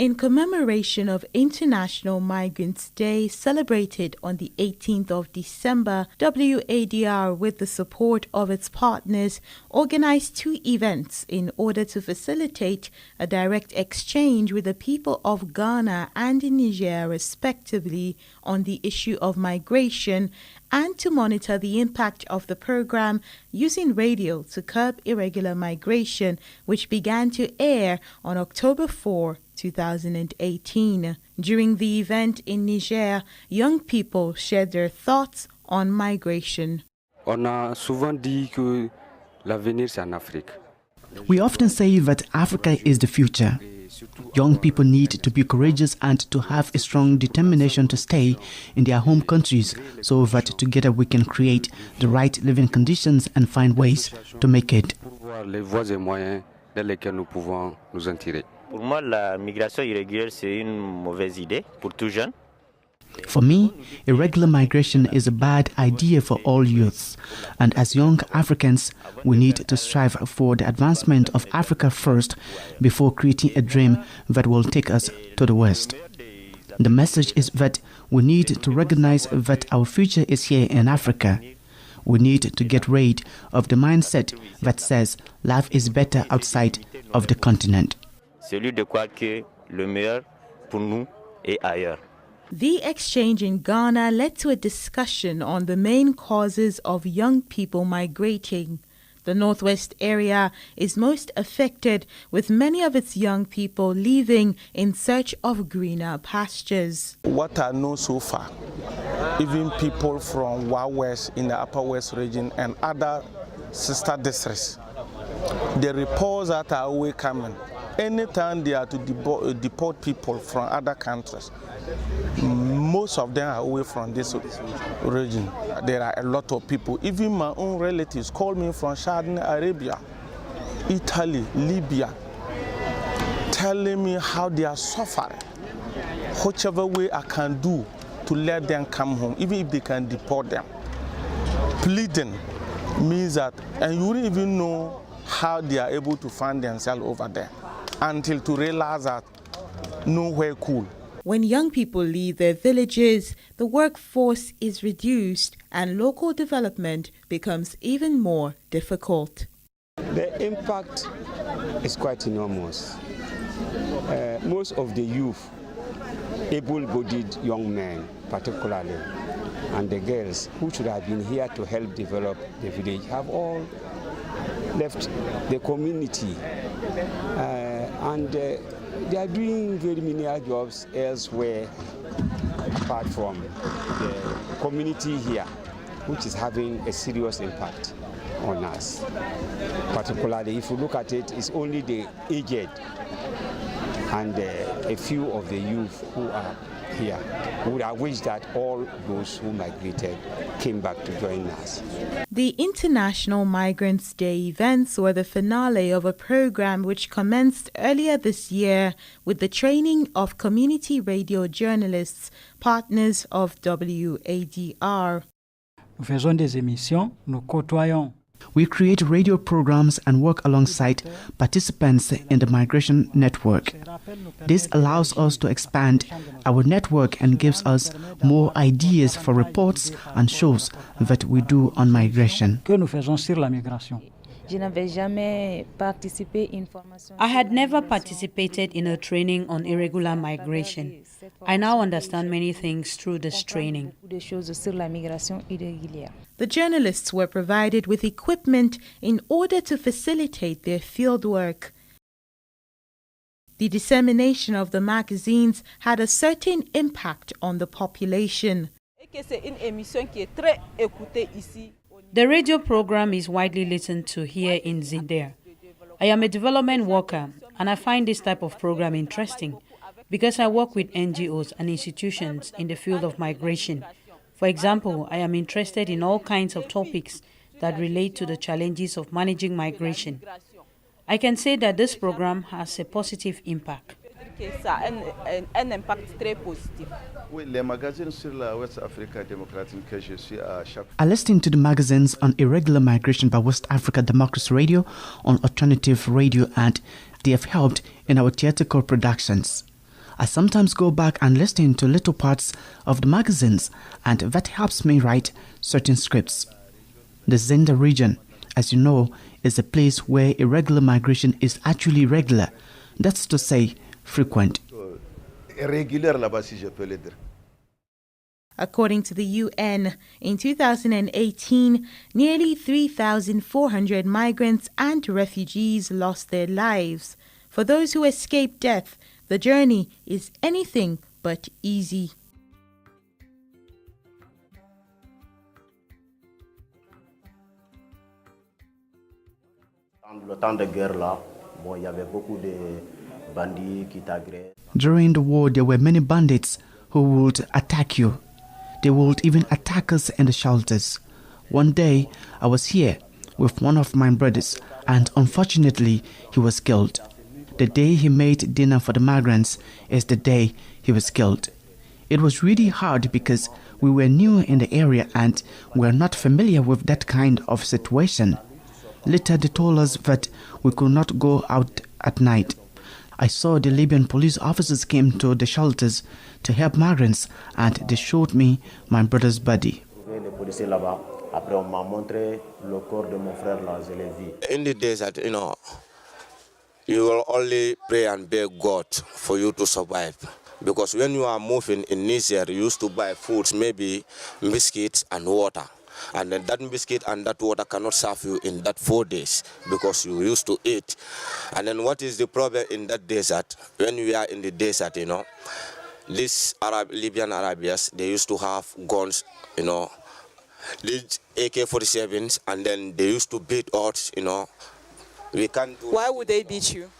In commemoration of International Migrants' Day celebrated on the 18th of December, WADR, with the support of its partners, organized 2 events in order to facilitate a direct exchange with the people of Ghana and Niger respectively on the issue of migration and to monitor the impact of the program using radio to curb irregular migration, which began to air on October 4, 2018. During the event in Niger, young people shared their thoughts on migration. On a souvent dit que l'avenir c'est en Afrique. We often say that Africa is the future. Young people need to be courageous and to have a strong determination to stay in their home countries so that together we can create the right living conditions and find ways to make it. Pour moi, la migration irrégulière, c'est une mauvaise idée pour tout jeune. For me, irregular migration is a bad idea for all youths. And as young Africans, we need to strive for the advancement of Africa first before creating a dream that will take us to the West. The message is that we need to recognize that our future is here in Africa. We need to get rid of the mindset that says life is better outside of the continent. Celui de croire que le meilleur pour nous est ailleurs. The exchange in Ghana led to a discussion on the main causes of young people migrating. The Northwest area is most affected, with many of its young people leaving in search of greener pastures. What I know so far, even people from West in the Upper West region and other sister districts, the reports that are always coming, anytime they are to deport people from other countries, most of them are away from this region. There are a lot of people, even my own relatives call me from Saudi Arabia, Italy, Libya, telling me how they are suffering. Whichever way I can do to let them come home, even if they can deport them. Pleading means that, and you wouldn't even know how they are able to find themselves over there until to realize that nowhere cool. When young people leave their villages, the workforce is reduced and local development becomes even more difficult. The impact is quite enormous. Most of the youth, able-bodied young men particularly, and the girls who should have been here to help develop the village have all left the community and they are doing very menial jobs elsewhere apart from the community here, which is having a serious impact on us. Particularly if you look at it, it's only the aged and a few of the youth who are here. We would have wished that all those who migrated came back to join us. The International Migrants' Day events were the finale of a program which commenced earlier this year with the training of community radio journalists, partners of WADR. Nous faisons des émissions, nous côtoyons. We create radio programs and work alongside participants in the migration network. This allows us to expand our network and gives us more ideas for reports and shows that we do on migration. Que nous faisons sur la migration. I had never participated in a training on irregular migration. I now understand many things through this training. The journalists were provided with equipment in order to facilitate their fieldwork. The dissemination of the magazines had a certain impact on the population. The radio program is widely listened to here in Zinder. I am a development worker and I find this type of program interesting because I work with NGOs and institutions in the field of migration. For example, I am interested in all kinds of topics that relate to the challenges of managing migration. I can say that this program has a positive impact. I listened to the magazines on irregular migration by West Africa Democracy Radio on Alternative Radio, and they have helped in our theatrical productions. I sometimes go back and listen to little parts of the magazines, and that helps me write certain scripts. The Zinder region, as you know, is a place where irregular migration is actually regular. That's to say, frequent. According to the UN, in 2018, nearly 3,400 migrants and refugees lost their lives. For those who escape death, the journey is anything but easy. During the war, there were many bandits who would attack you. They would even attack us in the shelters. One day, I was here with one of my brothers, and unfortunately, he was killed. The day he made dinner for the migrants is the day he was killed. It was really hard because we were new in the area and were not familiar with that kind of situation. Later, they told us that we could not go out at night. I saw the Libyan police officers came to the shelters to help migrants, and they showed me my brother's body. In the desert, you will only pray and beg God for you to survive. Because when you are moving in Niger, you used to buy foods, maybe biscuits and water. And then that biscuit and that water cannot serve you in that 4 days because you used to eat. And then what is the problem in that desert? When we are in the desert, these Libyan Arabians, they used to have guns, these AK-47s, and then they used to beat us, We can't do. Why would they beat you?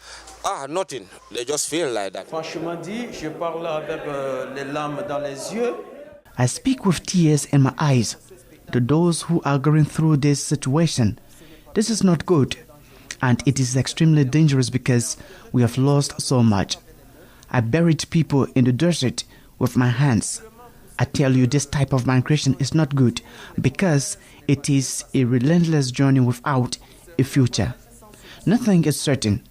Nothing. They just feel like that. Franchement dit, je parle avec les larmes dans les yeux. I speak with tears in my eyes to those who are going through this situation. This is not good, and it is extremely dangerous because we have lost so much. I buried people in the desert with my hands. I tell you, this type of migration is not good because it is a relentless journey without a future. Nothing is certain.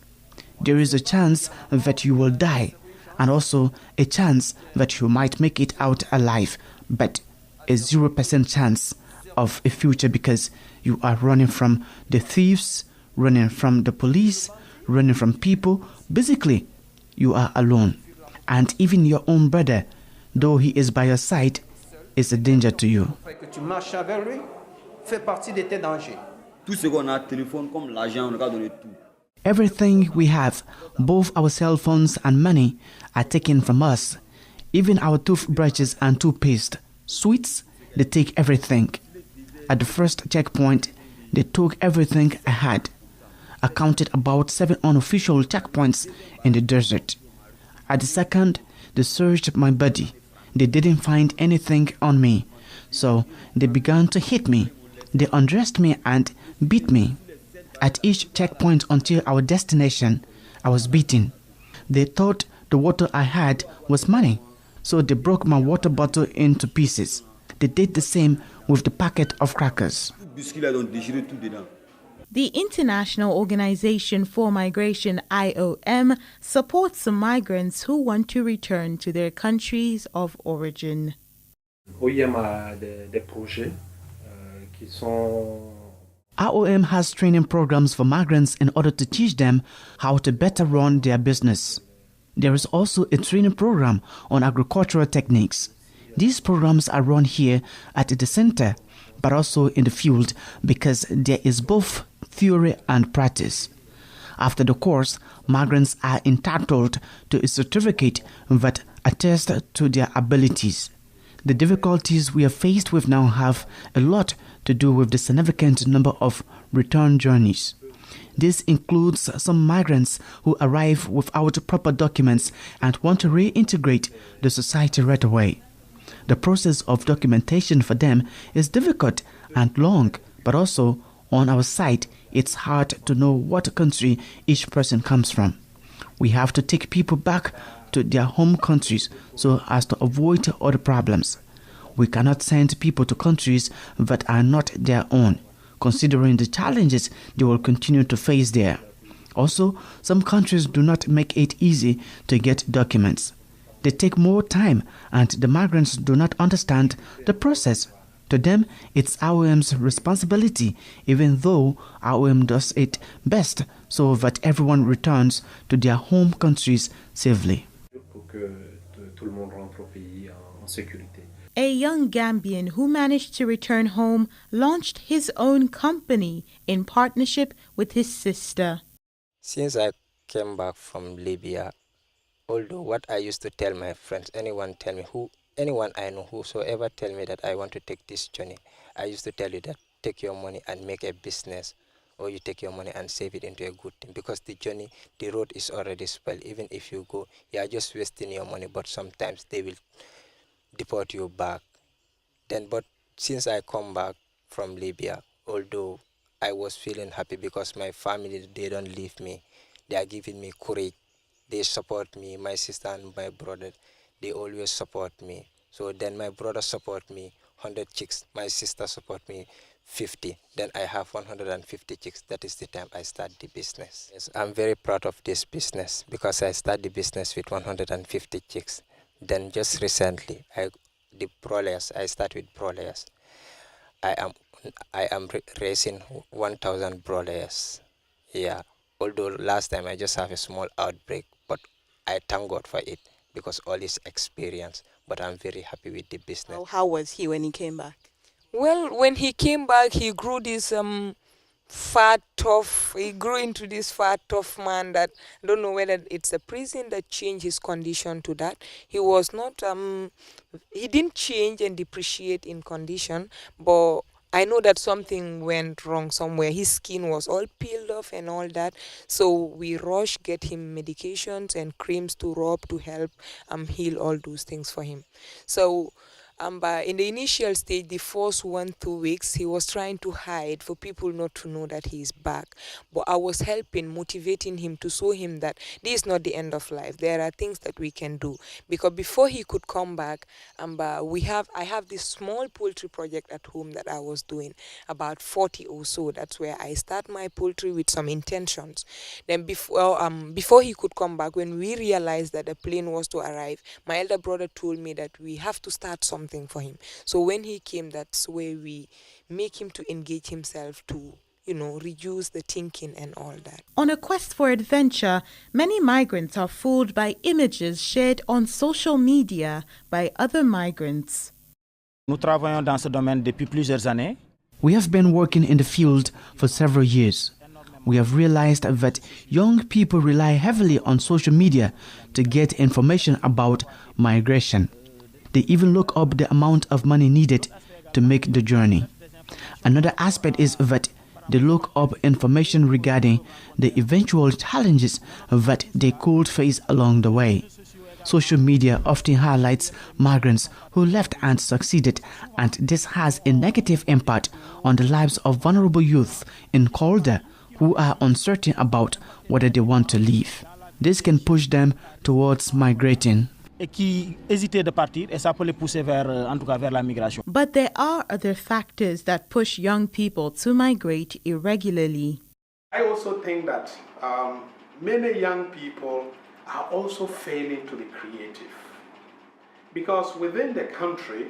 There is a chance that you will die, and also a chance that you might make it out alive, but a 0% chance of a future because you are running from the thieves, running from the police, running from people. Basically, you are alone. And even your own brother, though he is by your side, is a danger to you. Everything we have, both our cell phones and money, are taken from us. Even our toothbrushes and toothpaste, sweets, they take everything. At the first checkpoint, they took everything I had. I counted about 7 unofficial checkpoints in the desert. At the second, they searched my body. They didn't find anything on me, so they began to hit me. They undressed me and beat me. At each checkpoint until our destination, I was beaten. They thought the water I had was money, so they broke my water bottle into pieces. They did the same with the packet of crackers. The International Organization for Migration, IOM, supports the migrants who want to return to their countries of origin. IOM has training programs for migrants in order to teach them how to better run their business. There is also a training program on agricultural techniques. These programs are run here at the center, but also in the field because there is both theory and practice. After the course, migrants are entitled to a certificate that attests to their abilities. The difficulties we are faced with now have a lot to do with the significant number of return journeys. This includes some migrants who arrive without proper documents and want to reintegrate the society right away. The process of documentation for them is difficult and long, but also on our side, it's hard to know what country each person comes from. We have to take people back to their home countries so as to avoid other problems. We cannot send people to countries that are not their own, considering the challenges they will continue to face there. Also, some countries do not make it easy to get documents. They take more time and the migrants do not understand the process. To them, it's IOM's responsibility, even though IOM does it best so that everyone returns to their home countries safely. A young Gambian who managed to return home launched his own company in partnership with his sister. Since I came back from Libya, although what I used to tell my friends, anyone I know, whosoever tell me that I want to take this journey, I used to tell you that take your money and make a business, or you take your money and save it into a good thing, because the road is already spoiled. Even if you go, you are just wasting your money, but sometimes they will deport you back. But since I come back from Libya, although I was feeling happy because my family, they don't leave me. They are giving me courage. They support me, my sister and my brother, they always support me. So then my brother support me 100 chicks, my sister support me 50. Then I have 150 chicks. That is the time I start the business. Yes, I'm very proud of this business because I start the business with 150 chicks. Then just recently, I start with broilers. I am raising 1,000 broilers. Yeah. Although last time I just have a small outbreak, but I thank God for it because all is experience. But I'm very happy with the business. How was he when he came back? Well, when he came back, he grew this fat, tough. He grew into this fat, tough man that I don't know whether it's a prison that changed his condition to that. He was not. He didn't change and depreciate in condition, but I know that something went wrong somewhere. His skin was all peeled off and all that. So we rushed, get him medications and creams to rub to help heal all those things for him. So but in the initial stage, the first 1-2 weeks, he was trying to hide for people not to know that he's back. But I was helping, motivating him to show him that this is not the end of life. There are things that we can do. Because before he could come back, I have this small poultry project at home that I was doing, about 40 or so. That's where I start my poultry with some intentions. Then before he could come back, when we realized that the plane was to arrive, my elder brother told me that we have to start something for him. So when he came, that's where we make him to engage himself to, reduce the thinking and all that. On a quest for adventure, many migrants are fooled by images shared on social media by other migrants. Nous travaillons dans ce domaine depuis plusieurs années. We have been working in the field for several years. We have realized that young people rely heavily on social media to get information about migration. They even look up the amount of money needed to make the journey. Another aspect is that they look up information regarding the eventual challenges that they could face along the way. Social media often highlights migrants who left and succeeded, and this has a negative impact on the lives of vulnerable youth in Kolda who are uncertain about whether they want to leave. This can push them towards migrating. Et qui hésitaient de partir, et ça peut les pousser vers la migration. But there are other factors that push young people to migrate irregularly. I also think that many young people are also failing to be creative. Because within the country,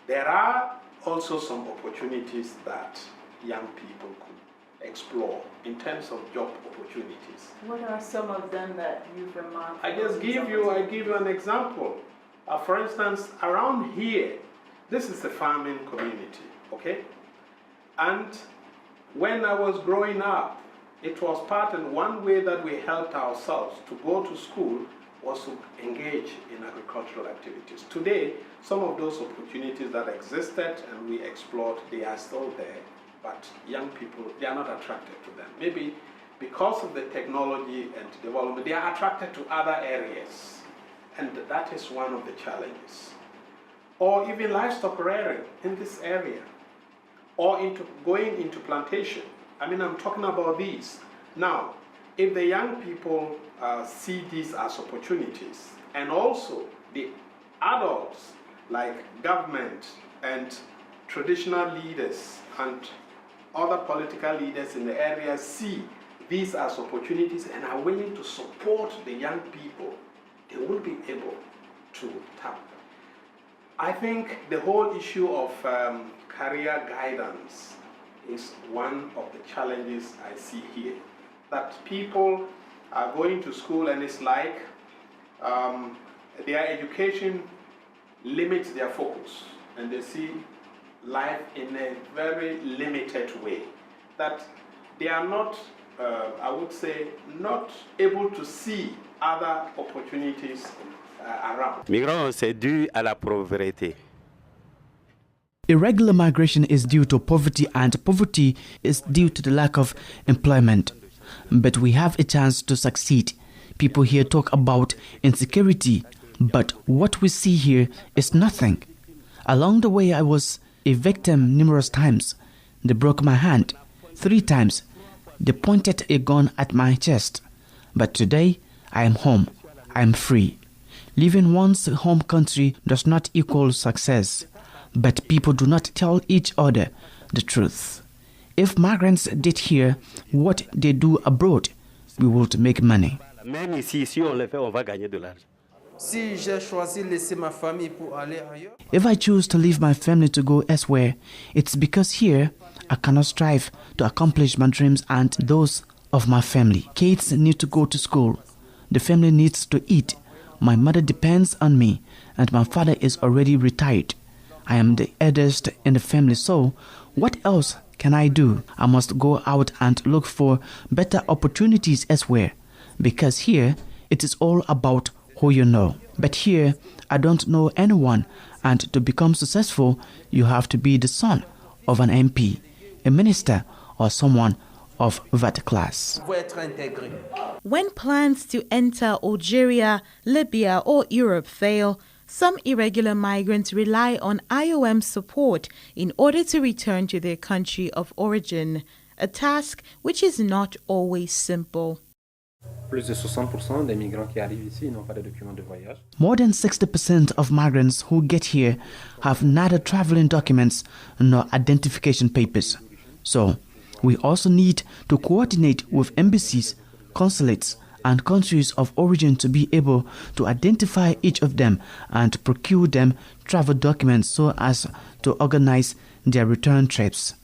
there are also some opportunities that young people could explore in terms of job opportunities. What are some of them that you've remarked? I give you an example. For instance, around here, this is a farming community, okay? And when I was growing up, it was part and one way that we helped ourselves to go to school was to engage in agricultural activities. Today, some of those opportunities that existed and we explored, they are still there. But young people, they are not attracted to them. Maybe because of the technology and development, they are attracted to other areas. And that is one of the challenges. Or even livestock rearing in this area. Or going into plantation. I'm talking about these. Now, if the young people see these as opportunities, and also the adults like government and traditional leaders and other political leaders in the area see these as opportunities and are willing to support the young people, they will be able to tap. I think the whole issue of career guidance is one of the challenges I see here. That people are going to school and it's like their education limits their focus and they see life in a very limited way. That they are not, I would say, not able to see other opportunities around. Migration, c'est dû à la pauvreté. Irregular migration is due to poverty, and poverty is due to the lack of employment. But we have a chance to succeed. People here talk about insecurity, but what we see here is nothing. Along the way, I was a victim numerous times. They broke my hand 3 times. They pointed a gun at my chest. But today, I am home. I am free. Leaving one's home country does not equal success. But people do not tell each other the truth. If migrants did here what they do abroad, we would make money. Même ici, si on le fait, on va gagner de l'argent. If I choose to leave my family to go elsewhere, it's because here I cannot strive to accomplish my dreams and those of my family. Kids need to go to school. The family needs to eat. My mother depends on me, and my father is already retired. I am the eldest in the family, so what else can I do? I must go out and look for better opportunities elsewhere, because here it is all about who you know. But here I don't know anyone, and to become successful you have to be the son of an MP, a minister, or someone of that class. When plans to enter Algeria, Libya, or Europe fail, some irregular migrants rely on IOM support in order to return to their country of origin, a task which is not always simple. Plus de 60% des migrants qui arrivent ici n'ont pas de documents de voyage. More than 60% of migrants who get here have neither traveling documents nor identification papers. So, we also need to coordinate with embassies, consulates, and countries of origin to be able to identify each of them and procure them travel documents so as to organize their return trips.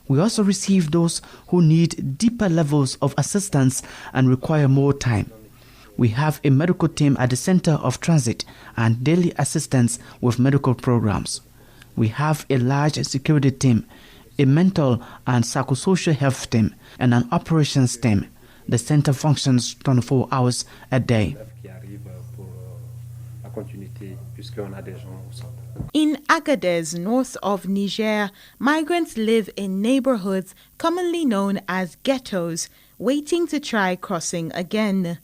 We also receive those who need deeper levels of assistance and require more time. We have a medical team at the center of transit and daily assistance with medical programs. We have a large security team, a mental and psychosocial health team, and an operations team. The center functions 24 hours a day. In Agadez, north of Niger, migrants live in neighborhoods commonly known as ghettos, waiting to try crossing again.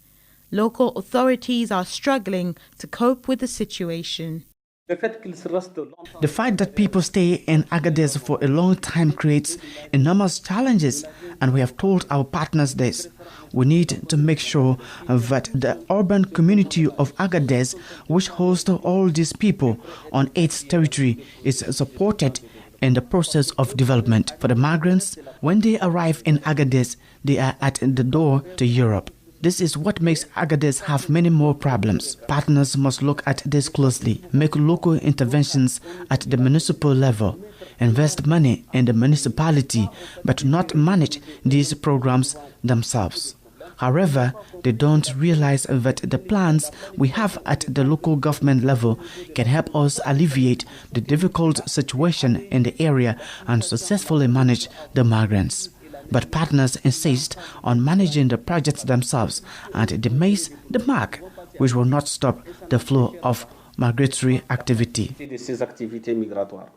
Local authorities are struggling to cope with the situation. The fact that people stay in Agadez for a long time creates enormous challenges, and we have told our partners this. We need to make sure that the urban community of Agadez, which hosts all these people on its territory, is supported in the process of development. For the migrants, when they arrive in Agadez, they are at the door to Europe. This is what makes Agadez have many more problems. Partners must look at this closely, make local interventions at the municipal level, invest money in the municipality, but not manage these programs themselves. However, they don't realize that the plans we have at the local government level can help us alleviate the difficult situation in the area and successfully manage the migrants. But partners insist on managing the projects themselves, and they miss the mark, which will not stop the flow of migratory activity.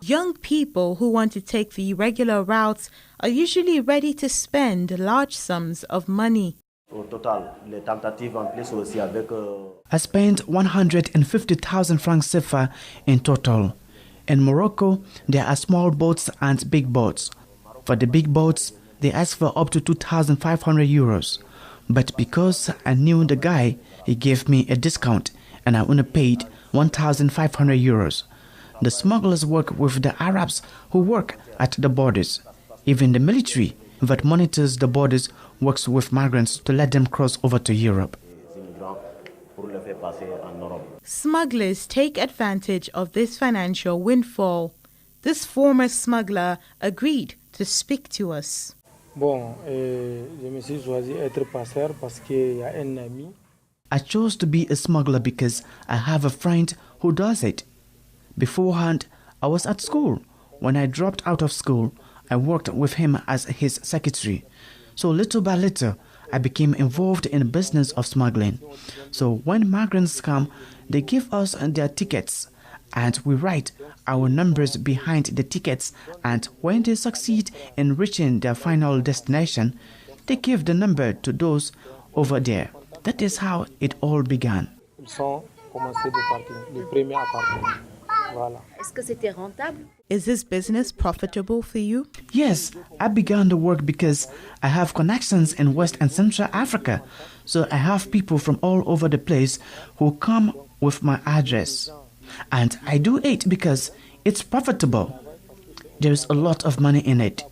Young people who want to take the irregular routes are usually ready to spend large sums of money. I spent 150,000 francs CFA in total. In Morocco, there are small boats and big boats. For the big boats, they asked for up to 2,500 euros. But because I knew the guy, he gave me a discount and I only paid 1,500 euros. The smugglers work with the Arabs who work at the borders. Even the military that monitors the borders works with migrants to let them cross over to Europe. smugglers take advantage of this financial windfall. This former smuggler agreed to speak to us. I chose to be a smuggler because I have a friend who does it. Beforehand, I was at school. When I dropped out of school, I worked with him as his secretary. So little by little, I became involved in the business of smuggling. So when migrants come, they give us their tickets and we write our numbers behind the tickets, and when they succeed in reaching their final destination, they give the number to those over there. That is how it all began. Is this business profitable for you? Yes, I began the work because I have connections in West and Central Africa. So I have people from all over the place who come with my address. And I do it because it's profitable. There's a lot of money in it.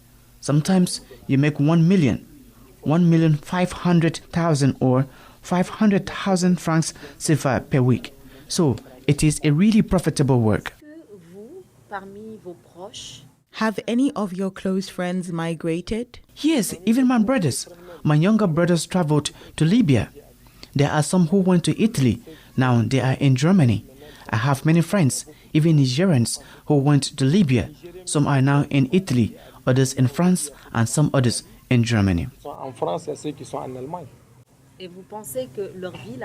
Sometimes you make 1 million, 1,500,000 or 500,000 francs CFA per week. So it is a really profitable work. Have any of your close friends migrated? Yes, even my brothers. My younger brothers traveled to Libya. There are some who went to Italy. Now they are in Germany. I have many friends, even Nigerians, who went to Libya. Some are now in Italy, others in France, and some others in Germany.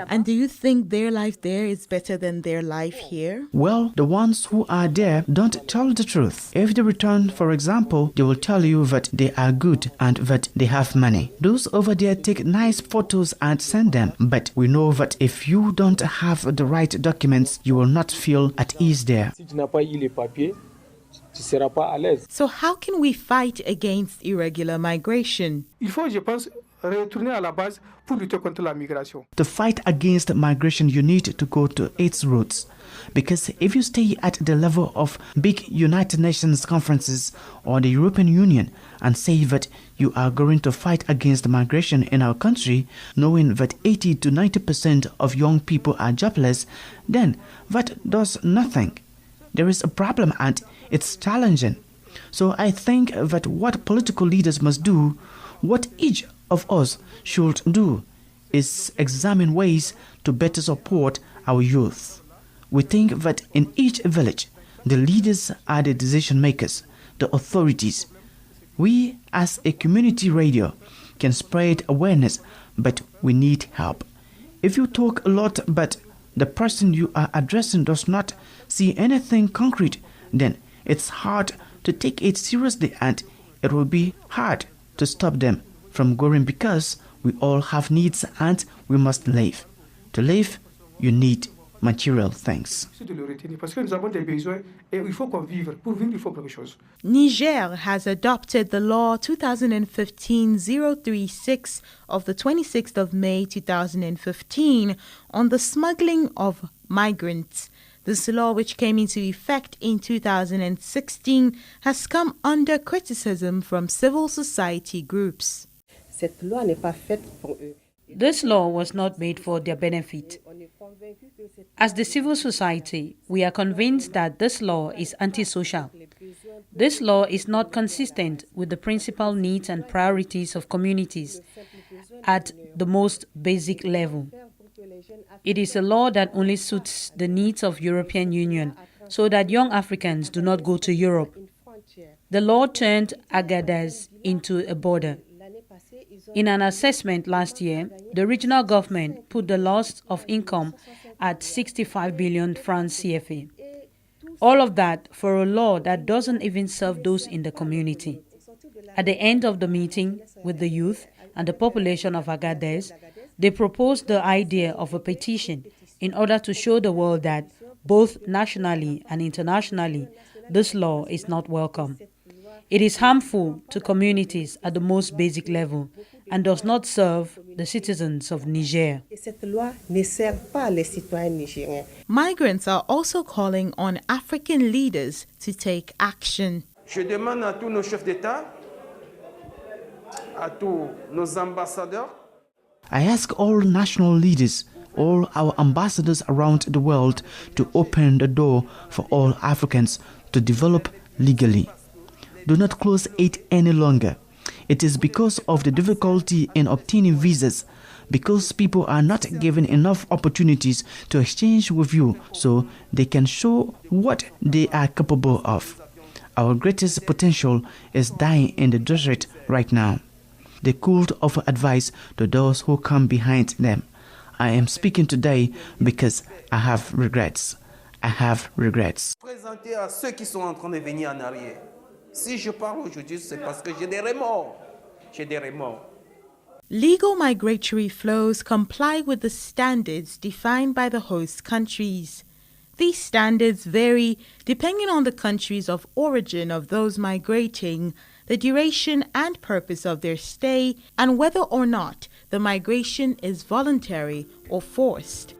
And do you think their life there is better than their life here? Well, the ones who are there don't tell the truth. If they return, for example, they will tell you that they are good and that they have money. Those over there take nice photos and send them. But we know that if you don't have the right documents, you will not feel at ease there. So how can we fight against irregular migration? To fight against migration, you need to go to its roots. Because if you stay at the level of big United Nations conferences or the European Union and say that you are going to fight against migration in our country, knowing that 80 to 90% of young people are jobless, then that does nothing. There is a problem and it's challenging. So I think that what political leaders must do, what each of us should do, is examine ways to better support our youth. We think that in each village, the leaders are the decision makers, the authorities. We as a community radio can spread awareness, but we need help. If you talk a lot but the person you are addressing does not see anything concrete, then it's hard to take it seriously and it will be hard to stop them from going because we all have needs and we must live. To live, you need material things. Niger has adopted the law 2015-036 of the 26th of May 2015 on the smuggling of migrants. This law, which came into effect in 2016, has come under criticism from civil society groups. This law was not made for their benefit. As the civil society, we are convinced that this law is antisocial. This law is not consistent with the principal needs and priorities of communities at the most basic level. It is a law that only suits the needs of European Union so that young Africans do not go to Europe. The law turned Agadez into a border. In an assessment last year, the regional government put the loss of income at 65 billion francs CFA. All of that for a law that doesn't even serve those in the community. At the end of the meeting with the youth and the population of Agadez, they proposed the idea of a petition in order to show the world that, both nationally and internationally, this law is not welcome. It is harmful to communities at the most basic level and does not serve the citizens of Niger. Migrants are also calling on African leaders to take action. Je demande à tous nos chefs d'État, à tous nos ambassadeurs, I ask all national leaders, all our ambassadors around the world to open the door for all Africans to develop legally. Do not close it any longer. It is because of the difficulty in obtaining visas, because people are not given enough opportunities to exchange with you so they can show what they are capable of. Our greatest potential is dying in the desert right now. They could offer advice to those who come behind them. I am speaking today because I have regrets. I have regrets. Présenter à ceux qui sont en train de venir en arrière. Si je parle aujourd'hui, c'est parce que j'ai des remords. J'ai des remords. Legal migratory flows comply with the standards defined by the host countries. These standards vary depending on the countries of origin of those migrating, the duration and purpose of their stay, and whether or not the migration is voluntary or forced.